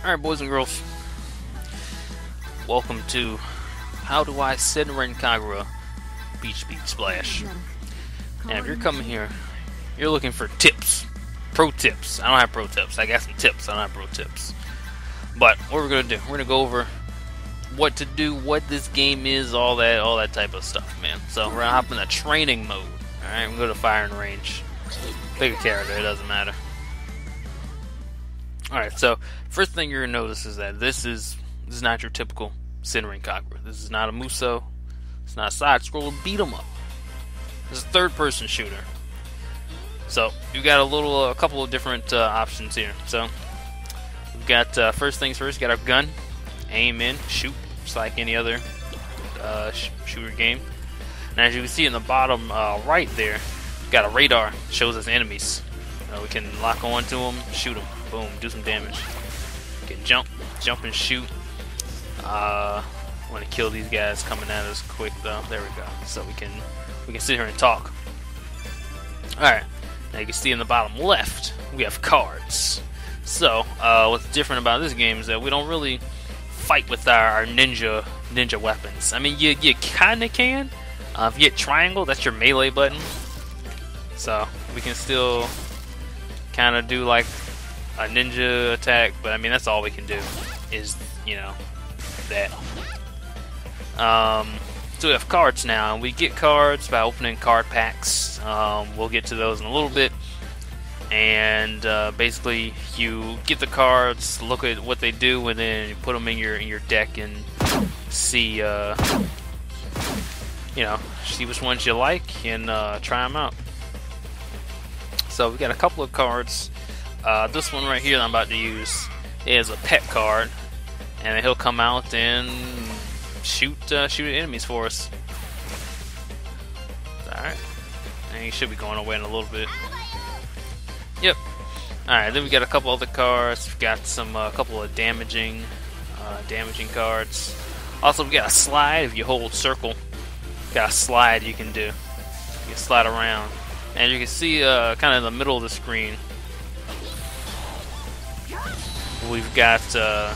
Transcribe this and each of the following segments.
Alright, boys and girls, welcome to How Do I Senran Kagura Beach Beat Splash. And if you're coming here, you're looking for tips, pro tips. I don't have pro tips. I got some tips. I don't have pro tips. But what we're gonna do, we're gonna go over what to do, what this game is, all that type of stuff, man. So we're gonna hop in the training mode. Alright, we're gonna go to firing range. Pick a character, it doesn't matter. Alright, so first thing you're gonna notice is that this is not your typical Senran Kagura. This is not a Muso. It's not a side scroller beat 'em up. This is a third person shooter. So you've got a couple of different options here. So we've got first things first. Got our gun, aim in, shoot, just like any other shooter game. Now as you can see in the bottom right there, got a radar, shows us enemies. We can lock on to them, shoot them, boom, do some damage. We can jump and shoot. Want to kill these guys coming at us quick though. There we go. So we can sit here and talk. All right. Now you can see in the bottom left we have cards. So what's different about this game is that we don't really fight with our ninja weapons. I mean, you kind of can. If you hit triangle, that's your melee button. So we can still kind of do like a ninja attack, but I mean that's all we can do is, you know, that. So we have cards now, and we get cards by opening card packs. We'll get to those in a little bit. And basically, you get the cards, look at what they do, and then you put them in your deck and see, see which ones you like and try them out. So we got a couple of cards. This one right here that I'm about to use is a pet card, and he'll come out and shoot enemies for us. Alright. And he should be going away in a little bit. Yep. Alright, then we got a couple other cards. We've got some couple of damaging cards. Also, we got a slide. If you hold circle, got a slide you can do. You can slide around. And you can see kind of in the middle of the screen, we've got a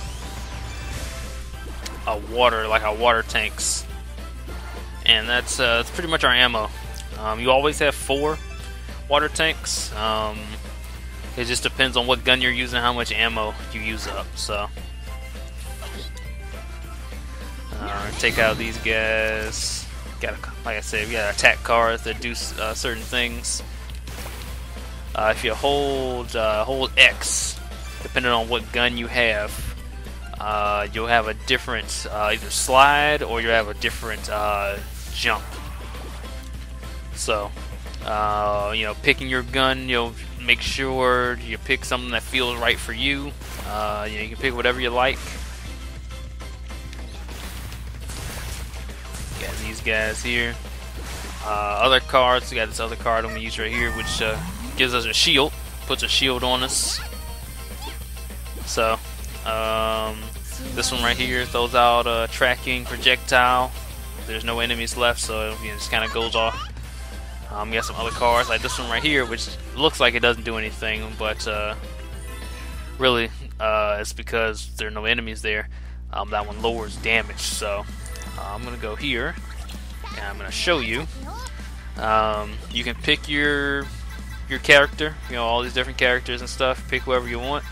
water tanks, and that's pretty much our ammo. You always have 4 water tanks. It just depends on what gun you're using, how much ammo you use up. So take out these guys. Like I said, we got attack cards that do certain things. If you hold X, depending on what gun you have, you'll have a different either slide or you'll have a different jump. So, picking your gun, you'll make sure you pick something that feels right for you. You can pick whatever you like. Got these guys here. Other cards, we got this other card I'm going to use right here, which gives us a shield, puts a shield on us. So, this one right here throws out a tracking projectile. There's no enemies left, so it just kind of goes off. We got some other cards, like this one right here, which looks like it doesn't do anything, but really, it's because there are no enemies there. That one lowers damage, so I'm going to go here, and I'm going to show you. You can pick your character, all these different characters and stuff. Pick whoever you want.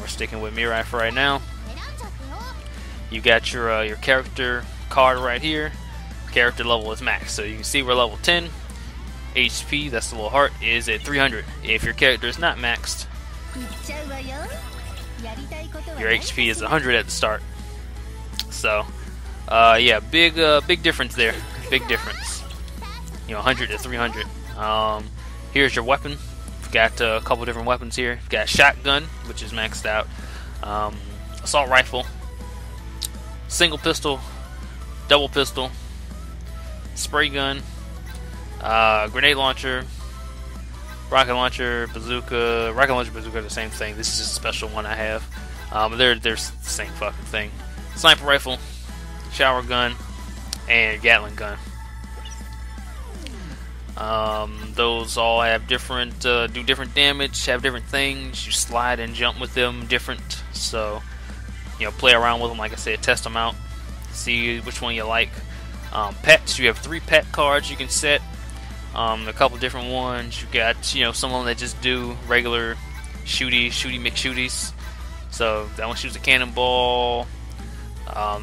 We're sticking with Mirai for right now. You got your character card right here. Character level is max, so you can see we're level 10. HP, that's the little heart, is at 300. If your character is not maxed, your HP is 100 at the start. So, yeah, big difference there. Big difference. 100 to 300. Here's your weapon. We've got a couple different weapons here. We've got shotgun, which is maxed out. Assault rifle. Single pistol. Double pistol. Spray gun. Grenade launcher. Rocket launcher. Bazooka. Rocket launcher, bazooka are the same thing. This is just a special one I have. They're the same fucking thing. Sniper rifle. Shower gun. And Gatling gun. Those all have different, do different damage, have different things. You slide and jump with them different. So, you know, play around with them, like I said, test them out, see which one you like. Pets, you have 3 pet cards you can set. A couple different ones. You got, you know, some of them that just do regular shooty McShooties. So that one shoots a cannonball.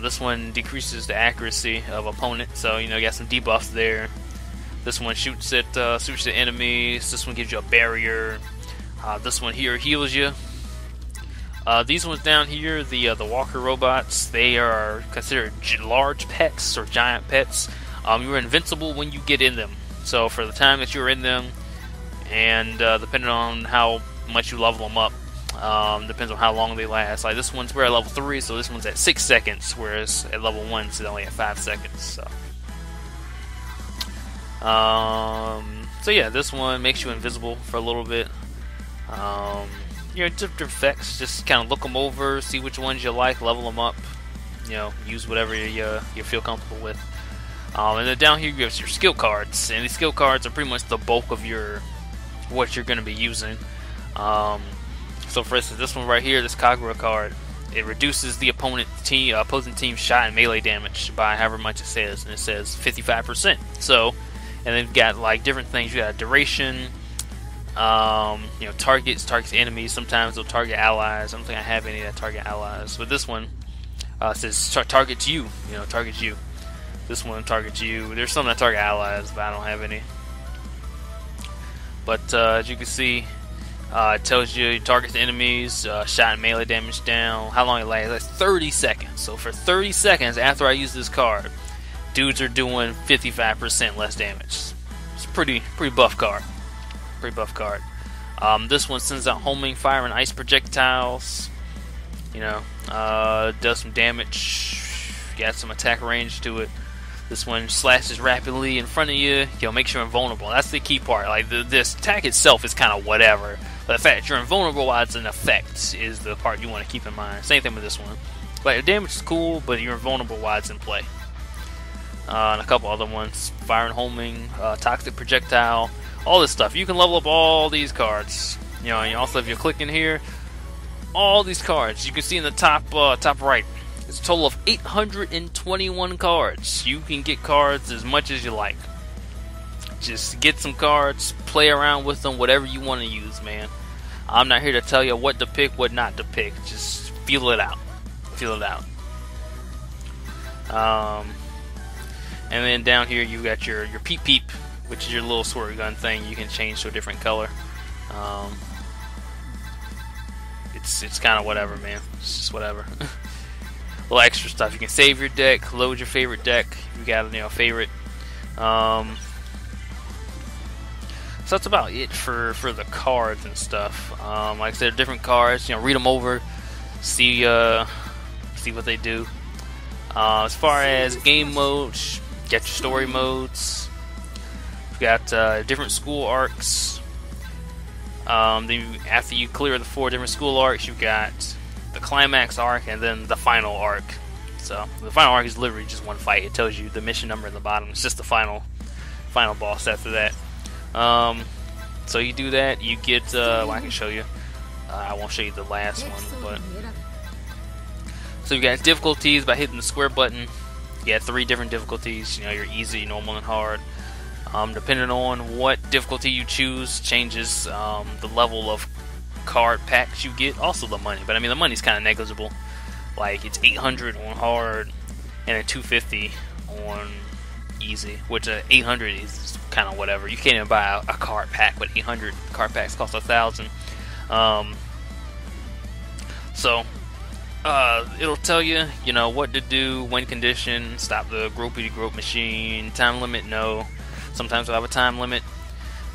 This one decreases the accuracy of opponent. So, you know, you got some debuffs there. This one shoots at enemies. This one gives you a barrier. This one here heals you. These ones down here, the walker robots, they are considered large pets or giant pets. You're invincible when you get in them. So for the time that you're in them, and depending on how much you level them up, depends on how long they last. Like this one's we're at level 3, so this one's at 6 seconds, whereas at level 1 it's only at 5 seconds. So yeah, this one makes you invisible for a little bit. You know, different effects. Just kind of look them over, see which ones you like, level them up. You know, use whatever you feel comfortable with. And then down here you have your skill cards, and these skill cards are pretty much the bulk of what you're going to be using. So for instance, this one right here, this Kagura card, it reduces the opposing team's shot and melee damage by however much it says, and it says 55%. So, and then you've got like different things. You got a duration. You know, targets enemies. Sometimes they'll target allies. I don't think I have any that target allies, but this one says targets you. You know, targets you. This one targets you. There's some that target allies, but I don't have any. But as you can see, it tells you targets enemies, shot and melee damage down, how long it lasts. That's 30 seconds. So for 30 seconds after I use this card, dudes are doing 55% less damage. It's a pretty buff card. Pretty buff card. This one sends out homing fire and ice projectiles. You know, does some damage. Got some attack range to it. This one slashes rapidly in front of you. You know, makes you invulnerable. That's the key part. Like this attack itself is kind of whatever, but the fact that you're invulnerable while it's an effect is the part you want to keep in mind. Same thing with this one. Like the damage is cool, but you're invulnerable while it's in play. And a couple other ones: fire and homing, toxic projectile. All this stuff. You can level up all these cards. You know, and also if you click in here, all these cards. You can see in the top right. It's a total of 821 cards. You can get cards as much as you like. Just get some cards, play around with them, whatever you want to use, man. I'm not here to tell you what to pick, what not to pick. Just feel it out. Feel it out. And then down here you got your Peep Peep, which is your little sword gun thing. You can change to a different color. It's kind of whatever, man. It's just whatever. Little extra stuff. You can save your deck, load your favorite deck. If you got a favorite. So that's about it for the cards and stuff. Like I said, different cards. You know, read them over, see what they do. As far as game modes, get your story modes. We've got different school arcs. Then after you clear the 4 different school arcs, you've got the climax arc and then the final arc. So the final arc is literally just one fight. It tells you the mission number in the bottom. It's just the final boss after that. So you do that, you get well, I can show you. I won't show you the last one, but so you got difficulties by hitting the square button. You got 3 different difficulties. You know, your easy, normal, and hard. Depending on what difficulty you choose, changes the level of card packs you get, also the money. But I mean, the money's kind of negligible. Like it's 800 on hard and a 250 on easy, which 800 is kind of whatever. You can't even buy a card pack with 800. Card packs cost 1,000. So it'll tell you, you know, what to do, win condition, stop the group machine, time limit, no. Sometimes we'll have a time limit.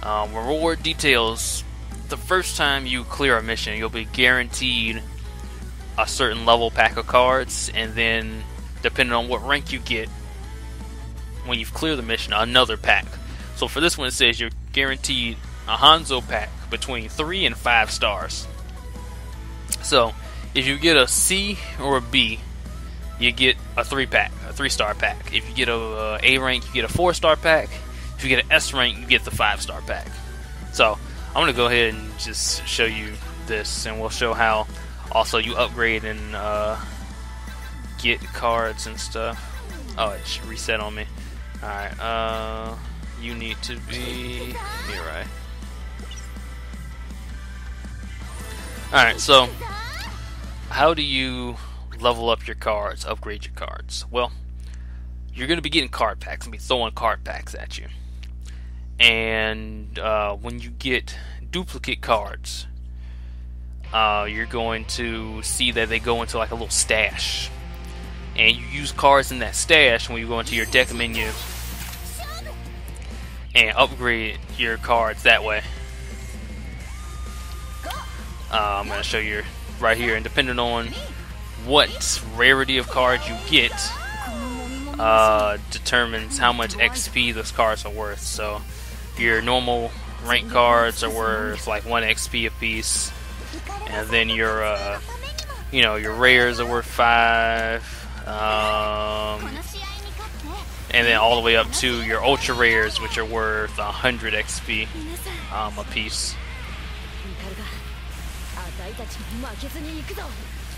Reward details. The first time you clear a mission, you'll be guaranteed a certain level pack of cards, and then depending on what rank you get when you've cleared the mission, another pack. So for this one, it says you're guaranteed a Hanzo pack between 3 and 5 stars. So if you get a C or a B, you get a 3-pack, a 3-star pack. If you get a rank, you get a 4-star pack. If you get an S rank, you get the 5-star pack. So I'm gonna go ahead and just show you this, and we'll show how also you upgrade and get cards and stuff. Oh, it should reset on me. Alright, you need to be Mirai. Alright, so how do you level up your cards, upgrade your cards? Well, you're going to be getting card packs and be throwing card packs at you. And when you get duplicate cards, you're going to see that they go into like a little stash. And you use cards in that stash when you go into your deck menu and upgrade your cards that way. I'm going to show you right here, and depending on what rarity of cards you get determines how much XP those cards are worth. So your normal rank cards are worth like 1 XP a piece, and then your your rares are worth 5, and then all the way up to your ultra rares, which are worth 100 XP a piece.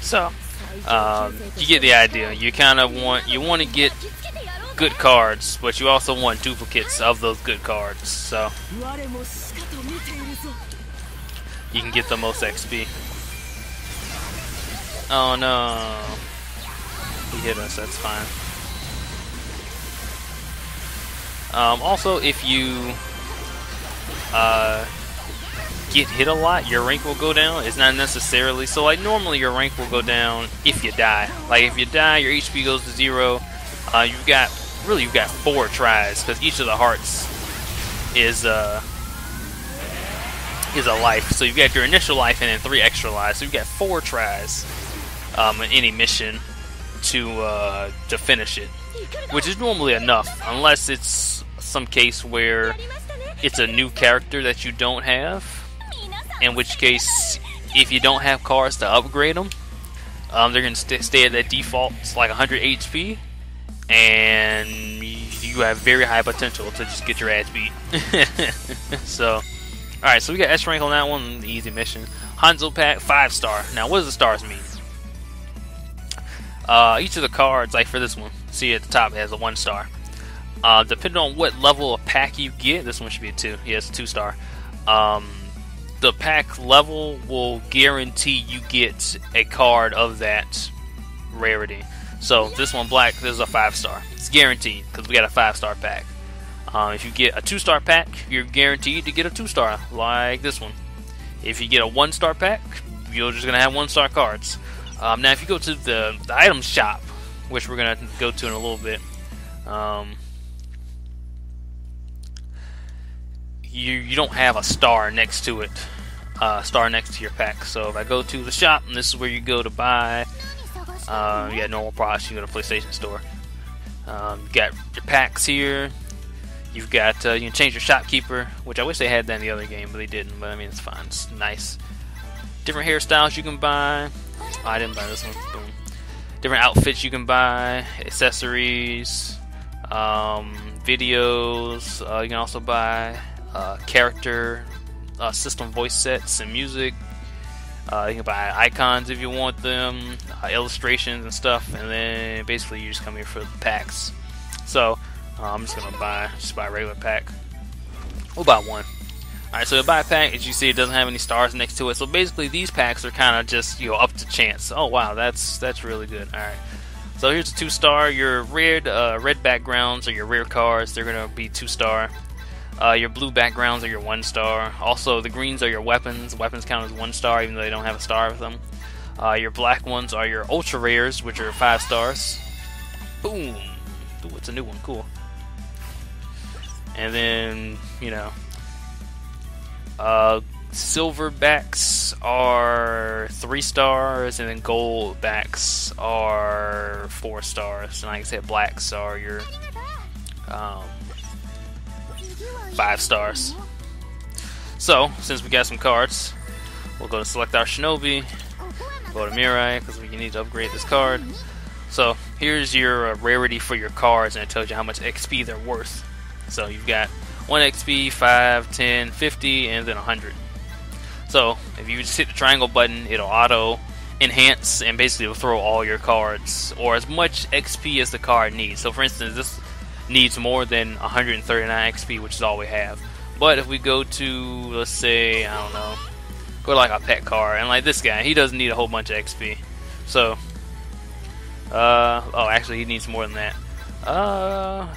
So you get the idea. You kind of want to get good cards, but you also want duplicates of those good cards, so you can get the most XP. Oh no, he hit us. That's fine. Also, if you get hit a lot, your rank will go down. It's not necessarily so. Like normally, your rank will go down if you die. Like if you die, your HP goes to 0. You've got 4 tries, because each of the hearts is a life. So you've got your initial life and then 3 extra lives. So you've got 4 tries in any mission to finish it, which is normally enough, unless it's some case where it's a new character that you don't have. In which case, if you don't have cards to upgrade them, they're going to stay at that default. It's like 100 HP, and you have very high potential to just get your ass beat. So, alright, so we got S rank on that one, the easy mission. Hanzo pack, 5-star. Now, what does the stars mean? Each of the cards, like for this one, see at the top, it has a 1-star. Depending on what level of pack you get, this one should be a 2. Yeah, it's a 2-star. The pack level will guarantee you get a card of that rarity. So this one, black, this is a 5-star. It's guaranteed because we got a 5-star pack. If you get a 2-star pack, you're guaranteed to get a 2-star, like this one. If you get a 1-star pack, you're just gonna have 1-star cards. Now, if you go to the item shop, which we're gonna go to in a little bit, you don't have a star next to it, star next to your pack. So if I go to the shop, and this is where you go to buy, you got normal products, you go to PlayStation Store. You got your packs here. You've got you can change your shopkeeper, which I wish they had that in the other game, but they didn't. But I mean, it's fine. It's nice. Different hairstyles you can buy. Oh, I didn't buy this one. Boom. Different outfits you can buy, accessories, videos. You can also buy character system voice sets and music. You can buy icons if you want them, illustrations and stuff, and then basically you just come here for the packs. So I'm just gonna buy a regular pack. We'll buy one. Alright, so to buy a pack, as you see, it doesn't have any stars next to it. So basically, these packs are kind of just up to chance. Oh wow, that's really good. Alright, so here's a 2-star. Your red backgrounds are your rare cards. They're gonna be 2-star. Your blue backgrounds are your 1-star. Also, the greens are your weapons. Weapons count as 1-star, even though they don't have a star with them. Your black ones are your ultra rares, which are 5 stars. Boom! Ooh, it's a new one. Cool. And then, silver backs are 3 stars, and then gold backs are 4 stars. And like I said, blacks are your 5 stars. So, since we got some cards, we'll go to select our Shinobi, go to Mirai, because we need to upgrade this card. So, here's your rarity for your cards, and it tells you how much XP they're worth. So, you've got 1 XP, 5, 10, 50, and then 100. So if you just hit the triangle button, it'll auto enhance and basically will throw all your cards, or as much XP as the card needs. So for instance, this needs more than 139 XP, which is all we have. But if we go to, let's say, I don't know, go to like a pet card, and like this guy, he doesn't need a whole bunch of XP. So, oh, actually he needs more than that.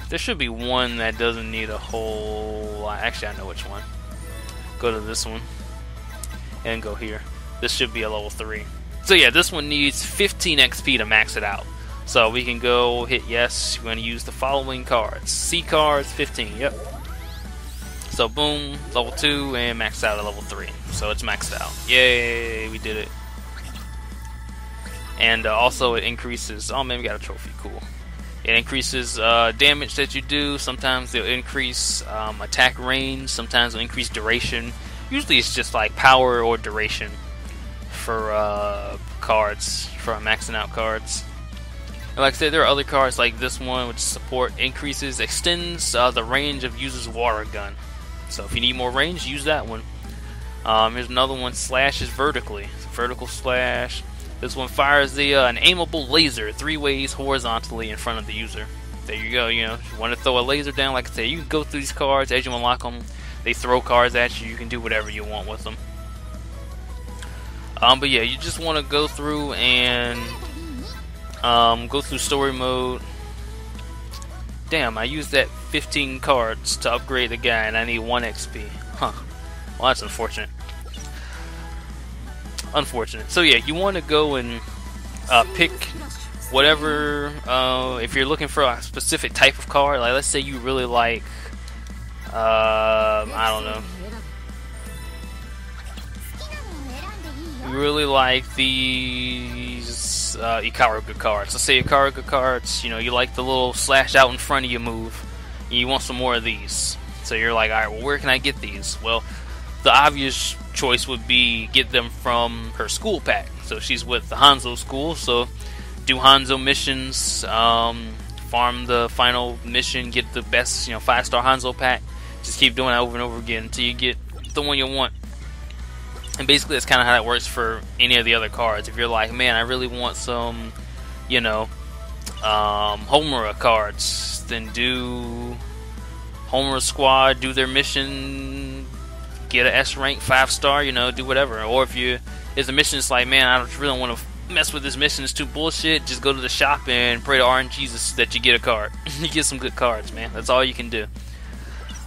There should be one that doesn't need a whole lot. Actually, I know which one. Go to this one, and go here. This should be a level 3. So yeah, this one needs 15 XP to max it out. So we can go hit yes. We're going to use the following cards. C cards, 15, yep. So boom, level 2, and maxed out at level 3. So it's maxed out. Yay, we did it. And also it increases, oh man, we got a trophy, cool. It increases damage that you do. Sometimes they'll increase attack range. Sometimes they'll increase duration. Usually it's just like power or duration for cards, for maxing out cards. And like I said, there are other cards like this one, which support increases, extends the range of user's water gun. So if you need more range, use that one. Here's another one, slashes vertically. Vertical slash. This one fires an aimable laser 3 ways horizontally in front of the user. There you go. You know, if you want to throw a laser down, like I said, you can go through these cards as you unlock them. They throw cards at you. You can do whatever you want with them. But yeah, you just want to go through and go through story mode. Damn, I used that 15 cards to upgrade the guy, and I need 1 XP. Huh. Well, that's unfortunate. Unfortunate. So yeah, you want to go and pick whatever. If you're looking for a specific type of card, like let's say you really like, I don't know. You really like these Ikaruga cards. Let's say Ikaruga cards, you know, you like the little slash out in front of you move, and you want some more of these. So you're like, alright, well, where can I get these? Well, the obvious choice would be get them from her school pack. So she's with the Hanzo school, so do Hanzo missions, farm the final mission, get the best, 5-star Hanzo pack. Just keep doing that over and over again until you get the one you want. And basically that's kind of how that works for any of the other cards. If you're like, man, I really want some, Homura cards, then do Homura Squad, do their mission, get an S rank 5-star, do whatever. Or if a mission that's like, man, I don't really want to mess with this mission, it's too bullshit, just go to the shop and pray to RNGesus that you get a card. You get some good cards, man. That's all you can do.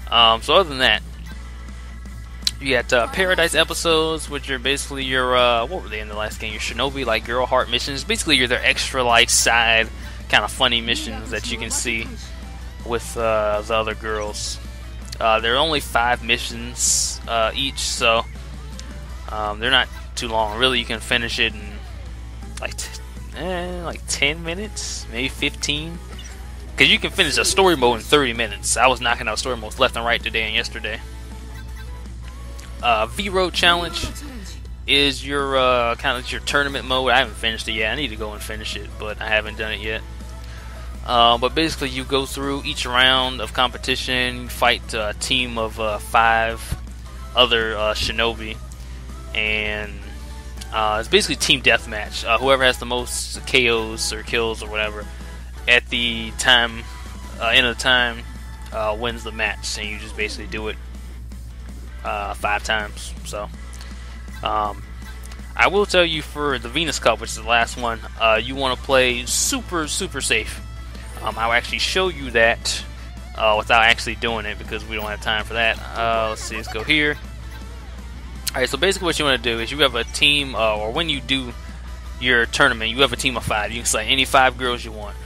So other than that, you got Paradise episodes, which are basically your, what were they in the last game? Your Shinobi, like, Girl Heart missions. Basically, you're their extra, like, side, kind of funny missions that you can see with the other girls. There are only 5 missions each, so they're not too long. Really, you can finish it in, like 10 minutes, maybe 15. Because you can finish a story mode in 30 minutes. I was knocking out story modes left and right today and yesterday. V-Road Challenge is your kind of your tournament mode. I haven't finished it yet. I need to go and finish it, but I haven't done it yet. But basically, you go through each round of competition, fight a team of 5 other Shinobi, and it's basically team deathmatch. Whoever has the most KOs or kills or whatever at the time, end of the time, wins the match, and you just basically do it 5 times. So I will tell you, for the Venus Cup, which is the last one, you want to play super safe. I'll actually show you that without actually doing it, because we don't have time for that. Let's see, let's go here. Alright, so basically what you want to do is you have a team, or when you do your tournament, you have a team of 5. You can select any 5 girls you want.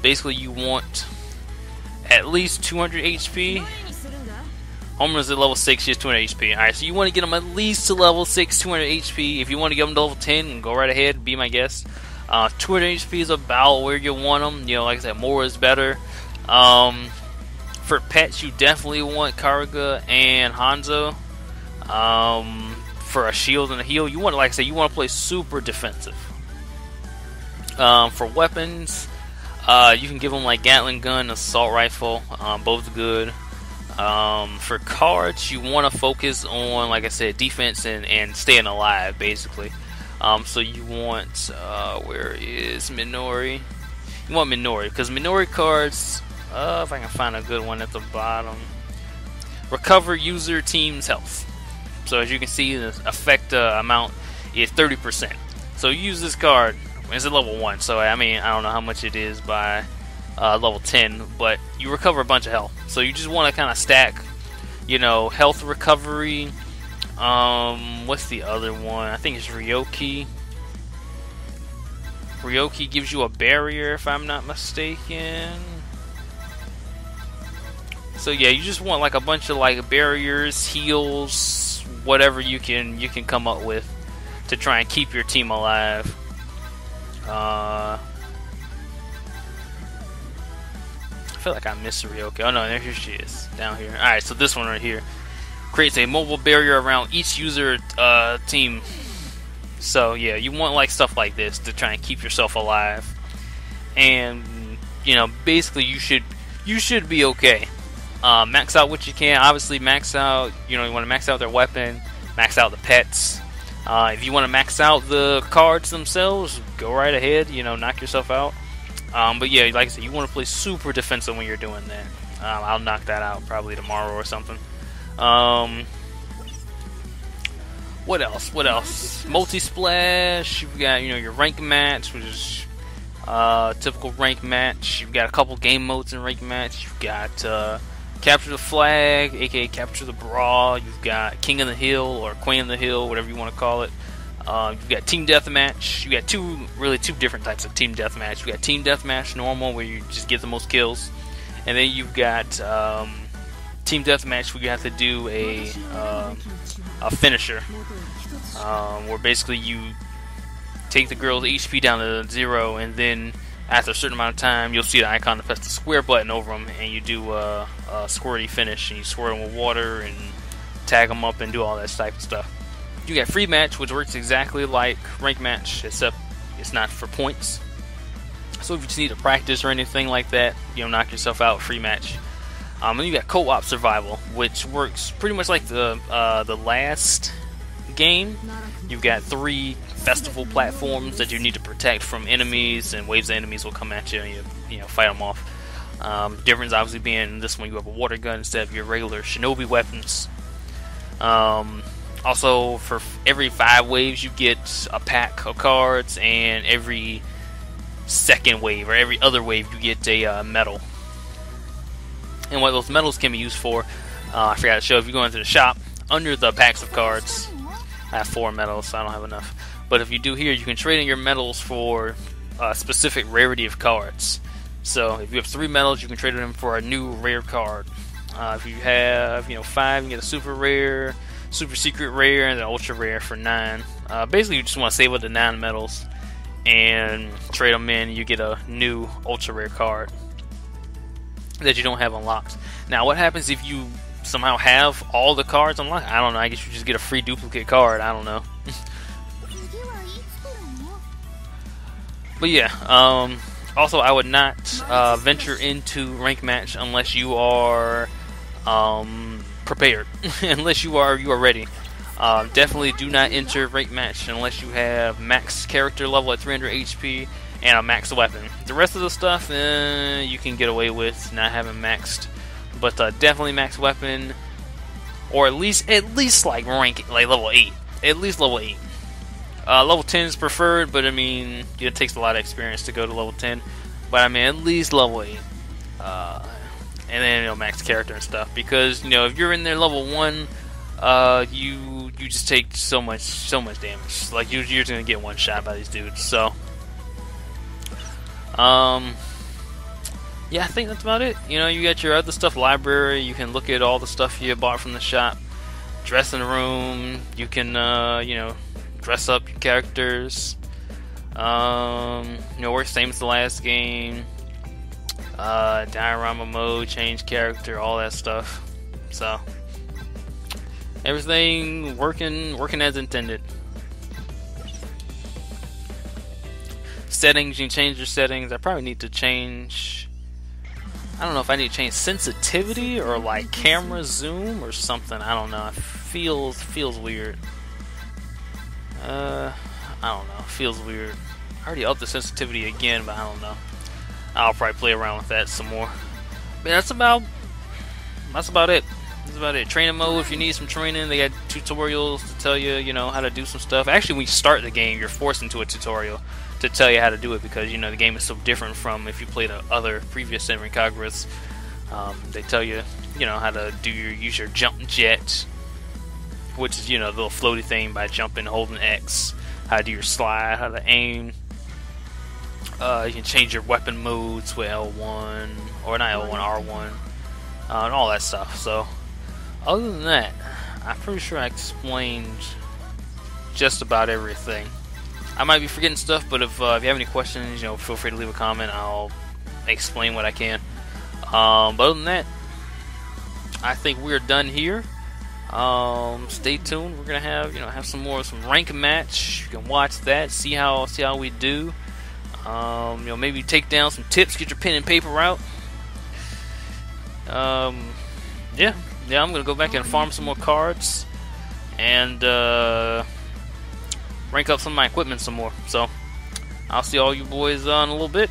Basically you want at least 200 HP. Homura's at level 6, she has 200 HP. Alright, so you want to get them at least to level 6, 200 HP. If you want to get them to level 10, go right ahead, be my guest. 200 HP is about where you want them. Like I said, more is better. For pets, you definitely want Kagura and Hanzo. For a shield and a heal, you want, like I said, you want to play super defensive. For weapons, you can give them like Gatling gun, assault rifle, both good. For cards, you want to focus on, like I said, defense and staying alive, basically. So you want, where is Minori? You want Minori, because Minori cards, if I can find a good one at the bottom, recover user team's health. So as you can see, the effect amount is 30%. So you use this card, it's at level 1, so I mean, I don't know how much it is by level 10, but you recover a bunch of health. So you just want to kind of stack, you know, health recovery. What's the other one? I think it's Ryoki. Ryoki gives you a barrier, if I'm not mistaken. So yeah, you just want like a bunch of like barriers, heals, whatever you can come up with to try and keep your team alive. I feel like I missed Ryoki. Oh no, there here she is, down here. Alright, so this one right here creates a mobile barrier around each user team. So yeah, you want like stuff like this to try and keep yourself alive. And you know, basically you should be okay. Max out what you can. Obviously max out, you know, you want to max out their weapon, max out the pets. If you want to max out the cards themselves, go right ahead, you know, knock yourself out. But yeah, like I said, you want to play super defensive when you're doing that. I'll knock that out probably tomorrow or something. What else? What else? Multi-splash. You've got, you know, your rank match, which is typical rank match. You've got a couple game modes in rank match. You've got capture the flag, aka capture the brawl. You've got King of the Hill or Queen of the Hill, whatever you want to call it. You've got team deathmatch. You got two different types of team deathmatch. You got team deathmatch normal, where you just get the most kills, and then you've got team deathmatch where you have to do a finisher, where basically you take the girl's HP down to 0, and then after a certain amount of time, you'll see the icon to press the square button over them, and you do a squirty finish, and you squirt them with water and tag them up and do all that type of stuff. You got free match, which works exactly like rank match, except it's not for points. So if you just need to practice or anything like that, you know, knock yourself out, free match. And you got co-op survival, which works pretty much like the last game. You've got 3 festival platforms that you need to protect from enemies, and waves of enemies will come at you, and you know, fight them off. The difference obviously being this one you have a water gun instead of your regular shinobi weapons. Also, for every 5 waves you get a pack of cards, and every second wave or every other wave you get a medal. And what those medals can be used for, I forgot to show. If you go into the shop, under the packs of cards, I have 4 medals, so I don't have enough. But if you do here, you can trade in your medals for a specific rarity of cards. So if you have 3 medals, you can trade them for a new rare card. If you have, you know, 5, you get a super rare, super secret rare, and an ultra rare for 9. Basically, you just want to save up the 9 medals and trade them in. You get a new ultra rare card that you don't have unlocked. Now, what happens if you somehow have all the cards unlocked? I don't know. I guess you just get a free duplicate card. I don't know. But yeah, also I would not venture into rank match unless you are prepared. Unless you are ready. Definitely do not enter rank match unless you have max character level at 300 HP and a max weapon. The rest of the stuff you can get away with not having maxed, but definitely max weapon, or at least like rank, like level 8. At least level 8. Level 10 is preferred, but I mean, it takes a lot of experience to go to level 10. But I mean, at least level 8. And then, you know, max character and stuff. Because, you know, if you're in there level 1, you just take so much damage. Like, you're just gonna get one shot by these dudes. So, yeah, I think that's about it. You know, you got your other stuff library. You can look at all the stuff you bought from the shop. Dressing room. You can, you know, dress up your characters. You know, works same as the last game. Diorama mode, change character, all that stuff. So everything working as intended. Settings, you can change your settings. I probably need to change. I don't know if I need to change sensitivity or like camera zoom or something. I don't know. It feels weird. I don't know. It feels weird. I already upped the sensitivity again, but I don't know. I'll probably play around with that some more. But that's about it. That's about it. Training mode, if you need some training, they got tutorials to tell you, you know, how to do some stuff. Actually, when you start the game, you're forced into a tutorial to tell you how to do it because, you know, the game is so different from if you play the other previous Senran Kaguras. They tell you, you know, how to use your jump jet, which is, you know, the little floaty thing by jumping, holding X. How to do your slide, how to aim. You can change your weapon modes with L1, or not L1, R1, and all that stuff. So, other than that, I'm pretty sure I explained just about everything. I might be forgetting stuff, but if you have any questions, you know, feel free to leave a comment. I'll explain what I can. But other than that, I think we're done here. Stay tuned. We're gonna have some rank match. You can watch that, see how we do. You know, maybe take down some tips, get your pen and paper out. Yeah, I'm gonna go back and farm some more cards and rank up some of my equipment some more. So I'll see all you boys in a little bit.